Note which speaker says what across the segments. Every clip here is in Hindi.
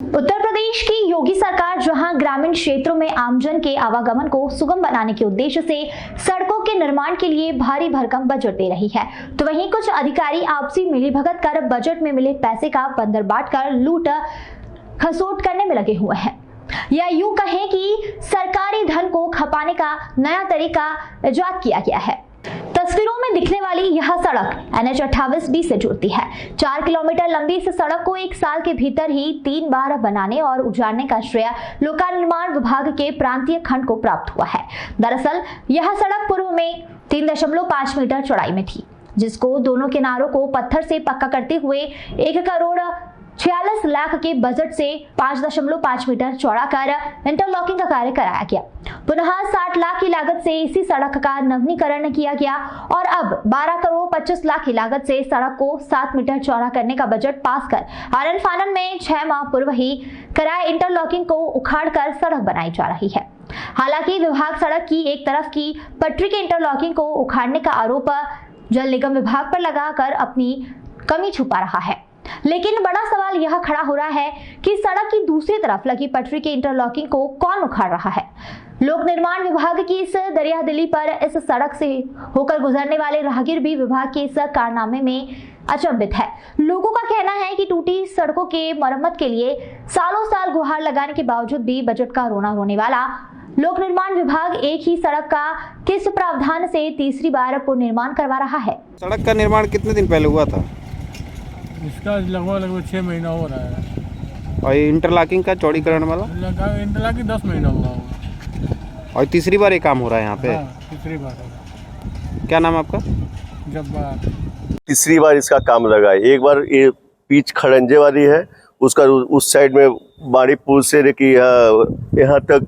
Speaker 1: उत्तर प्रदेश की योगी सरकार जहां ग्रामीण क्षेत्रों में आमजन के आवागमन को सुगम बनाने के उद्देश्य से सड़कों के निर्माण के लिए भारी भरकम बजट दे रही है, तो वहीं कुछ अधिकारी आपसी मिलीभगत कर बजट में मिले पैसे का बंदर बांटकर लूट खसोट करने में लगे हुए हैं। या यूं कहें कि सरकारी धन को खपाने का नया तरीका इजाद किया गया है। तस्वीरों में दिखने वाली यह सड़क NH 28B से जुड़ती है। 4 किलोमीटर लंबी इस सड़क को 1 साल के भीतर ही 3 बार बनाने और उजाड़ने का श्रेय लोकानिर्माण विभाग के प्रांतीय खंड को प्राप्त हुआ है। दरअसल यह सड़क पूर्व में 3.5 मीटर चौड़ाई में थी, जिसको दोनों किनारों को पत्थर से पक्का करते हुए 1 करोड़ 46 लाख के बजट से 5.5 मीटर चौड़ा कर इंटरलॉकिंग का कार्य कराया गया। पुनः 60 लाख की लागत से इसी सड़क का नवीनीकरण किया गया और अब 12 करोड़ 25 लाख की लागत से सड़क को 7 मीटर चौड़ा करने का बजट पास कर आनन फानन में 6 माह पूर्व ही कराए इंटरलॉकिंग को उखाड़कर सड़क बनाई जा रही है। हालांकि विभाग सड़क की एक तरफ की पटरी के इंटरलॉकिंग को उखाड़ने का आरोप जल निगम विभाग पर लगाकर अपनी कमी छुपा रहा है, लेकिन बड़ा सवाल यह खड़ा हो रहा है कि सड़क की दूसरी तरफ लगी पटरी के इंटरलॉकिंग को कौन उखाड़ रहा है। लोक निर्माण विभाग की इस दरियादिली पर इस सड़क से होकर गुजरने वाले राहगीर भी विभाग के इस कारनामे में अचंभित है। लोगों का कहना है कि टूटी सड़कों के मरम्मत के लिए सालों साल गुहार लगाने के बावजूद भी बजट का रोना रोने वाला लोक निर्माण विभाग एक ही सड़क का किस प्रावधान से तीसरी बार पुनर्निर्माण करवा रहा है।
Speaker 2: सड़क का निर्माण कितने दिन पहले हुआ था?
Speaker 3: इसका लगभग 6 महीना हो रहा है।
Speaker 2: और इंटरलॉकिंग का चौड़ीकरण वाला
Speaker 3: इंटरलॉकिंग 10 महीना हुआ होगा।
Speaker 2: और तीसरी बार ये काम हो रहा है यहाँ पे?
Speaker 3: हाँ, तीसरी बार होगा।
Speaker 2: क्या नाम आपका?
Speaker 3: जब्बार।
Speaker 4: तीसरी बार इसका काम लगा है। एक बार ये पिच खड़ंजे वाली है, उसका उस साइड में बाड़ी पुल से लेके यहाँ तक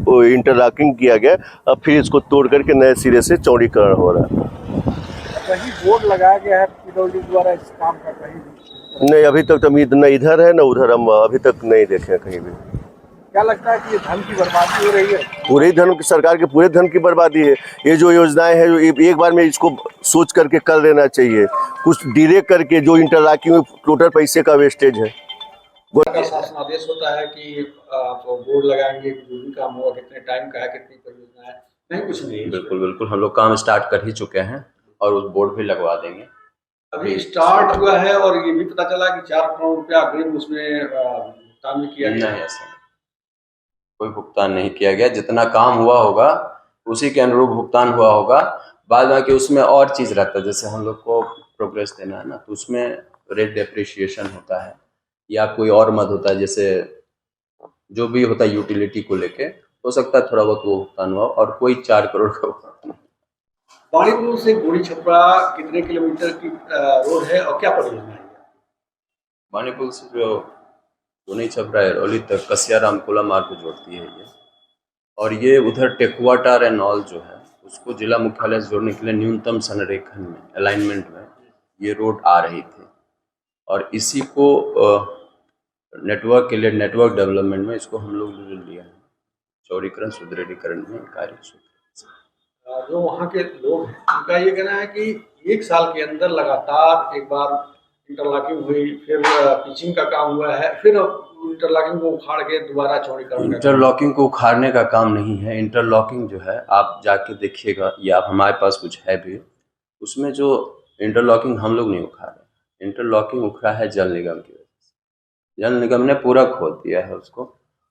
Speaker 4: इंटरलॉकिंग किया गया। अब फिर इसको तोड़ करके नए सिरे से चौड़ीकरण हो रहा है।
Speaker 5: कहीं बोर्ड लगाया गया है पीडब्ल्यूडी द्वारा इस काम का? कहीं
Speaker 4: नहीं, अभी तक तो न इधर है न उधर, हम अभी तक नहीं देखे कहीं भी।
Speaker 5: क्या लगता है कि ये धन की बर्बादी हो रही है?
Speaker 4: पूरे धन की, सरकार के पूरे धन की बर्बादी है। ये जो योजनाएं हैं, एक बार में इसको सोच करके कर लेना चाहिए। कुछ डिले करके जो इंटरलॉकिंग में टोटल पैसे का वेस्टेज है।
Speaker 5: शासन आदेश होता है कि आप बोर्ड लगाएंगे, जो भी काम होगा, कितने टाइम का है, कितनी परियोजना है? नहीं, कुछ नहीं।
Speaker 6: बिल्कुल हम लोग काम स्टार्ट कर ही चुके हैं और उस बोर्ड भी लगवा देंगे।
Speaker 5: अभी स्टार्ट हुआ है और ये भी पता चला कि 4 करोड़ रुपया अग्रिम उसमें भुगतान किया गया।
Speaker 6: नहीं, ऐसा कोई भुगतान नहीं किया गया। जितना काम हुआ होगा उसी के अनुरूप भुगतान हुआ होगा। बाद बाकी उसमें और चीज़ रहता है, जैसे हम लोग को प्रोग्रेस देना है ना, तो उसमें रेट डेप्रिशिएशन होता है या कोई और मद होता है, जैसे जो भी होता है यूटिलिटी को लेके, हो सकता है थोड़ा बहुत वो भुगतान हुआ और कोई 4 करोड़ का भुगतान।
Speaker 5: बाणीपुर से गोड़ी छपरा कितने किलोमीटर की रोड है और क्या परियोजना है?
Speaker 6: बाणीपुर से जो गोड़ी छपरा एरौली तक कसिया रामकोला मार्ग को जोड़ती है ये, और ये उधर टेकुआटार एंड ऑल जो है उसको जिला मुख्यालय से जोड़ने के लिए न्यूनतम संरेखन में, अलाइनमेंट में ये रोड आ रही थी, और इसी को नेटवर्क के लिए, नेटवर्क डेवलपमेंट में इसको हम लोग लिया है। चौड़ीकरण सुदृढ़ीकरण में कार्य
Speaker 5: जो वहाँ के लोग हैं उनका ये कहना है कि 1 साल के अंदर लगातार एक बार इंटरलॉकिंग हुई, फिर पिचिंग का काम हुआ है, फिर इंटरलॉकिंग को उखाड़ के दोबारा चौड़ीकरण।
Speaker 6: इंटरलॉकिंग को उखाड़ने का काम नहीं है। इंटरलॉकिंग जो है आप जाके देखिएगा, या हमारे पास कुछ है भी, उसमें जो इंटरलॉकिंग हम लोग नहीं उखाड़ रहे, इंटरलॉकिंग उखड़ा है जल निगम की वजह से। जल निगम ने पूरा खोद दिया है उसको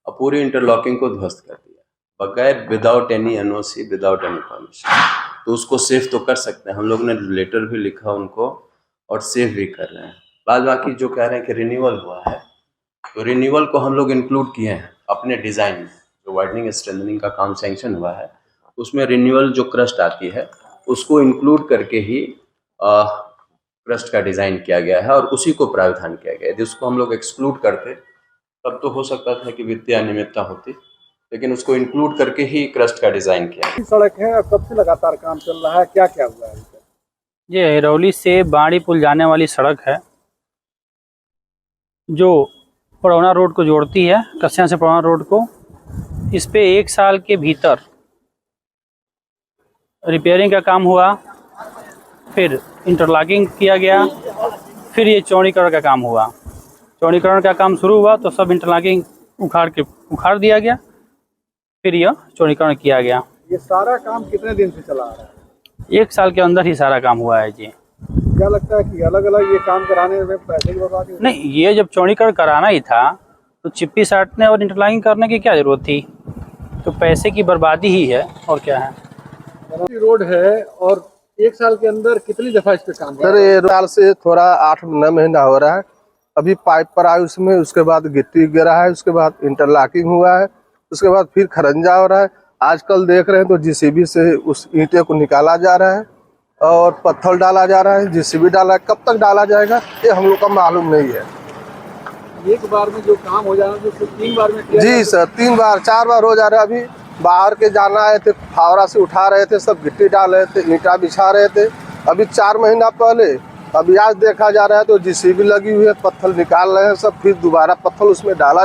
Speaker 6: और पूरी इंटरलॉकिंग को ध्वस्त कर दिया बगैर, without any NOC, without any permission. तो उसको सेव तो कर सकते हैं, हम लोग ने लेटर भी लिखा उनको और सेव भी कर रहे हैं। बाद बाकी जो कह रहे हैं कि रिन्यूअल हुआ है, तो रिन्यूअल को हम लोग इंक्लूड किए हैं अपने डिज़ाइन में। जो वाइडनिंग स्ट्रेंथनिंग का काम सैंक्शन हुआ है उसमें रिन्यूअल जो क्रस्ट आती है उसको इंक्लूड करके ही क्रस्ट का डिज़ाइन किया गया है और उसी को प्रावधान किया गया है। यदि उसको हम लोग एक्सक्लूड करते तब तो हो सकता था कि वित्तीय अनियमितता होती, लेकिन उसको इंक्लूड करके ही क्रस्ट का डिज़ाइन किया है।
Speaker 5: सड़क है और कब से लगातार काम चल रहा है, क्या क्या हुआ है?
Speaker 7: ये एरौली से बाणीपुर जाने वाली सड़क है जो पड़ौना रोड को जोड़ती है, कसिया से पड़ौना रोड को। इस पे 1 साल के भीतर रिपेयरिंग का काम हुआ, फिर इंटरलॉकिंग किया गया, फिर ये चौड़ीकरण का काम हुआ। चौड़ीकरण का काम शुरू हुआ तो सब इंटरलॉकिंग उखाड़ दिया गया, फिर यह चौड़ीकरण किया गया।
Speaker 5: ये सारा काम कितने दिन से चला आ रहा है?
Speaker 7: 1 साल के अंदर ही सारा काम हुआ है जी।
Speaker 5: क्या लगता है कि अलग अलग ये काम कराने में पैसे की बर्बादी?
Speaker 7: नहीं, ये जब चौड़ीकरण कराना ही था तो चिप्पी साटने और इंटरलॉकिंग करने की क्या जरूरत थी? तो पैसे की बर्बादी ही है और क्या है।
Speaker 5: रोड है और 1 साल के अंदर कितनी दफा इस पे काम
Speaker 8: सर ये साल से थोड़ा 8-9 महीना हो रहा है। अभी पाइप पर आए उसमें, उसके बाद गिट्टी गिरा है, उसके बाद इंटरलॉकिंग हुआ है, उसके बाद फिर खरंजा हो रहा है। आजकल देख रहे हैं तो जीसीबी से उस ईंटे को निकाला जा रहा है और पत्थर डाला जा रहा है, जीसीबी डाला है। कब तक डाला जाएगा ये हम लोग का मालूम नहीं है।
Speaker 5: एक बार में जो काम हो जाना तो 3 बार में किया
Speaker 8: जी सर, 3 बार 4 बार हो जा रहा है। अभी बाहर के जाना आए थे, फावड़ा से उठा रहे थे, सब गिट्टी डाल रहे थे, ईंटा बिछा रहे थे। अभी 4 महीना पहले, अभी आज देखा जा रहा है तो जीसीबी लगी हुई है, पत्थर निकाल रहे हैं सब, फिर दोबारा पत्थर उसमें डाला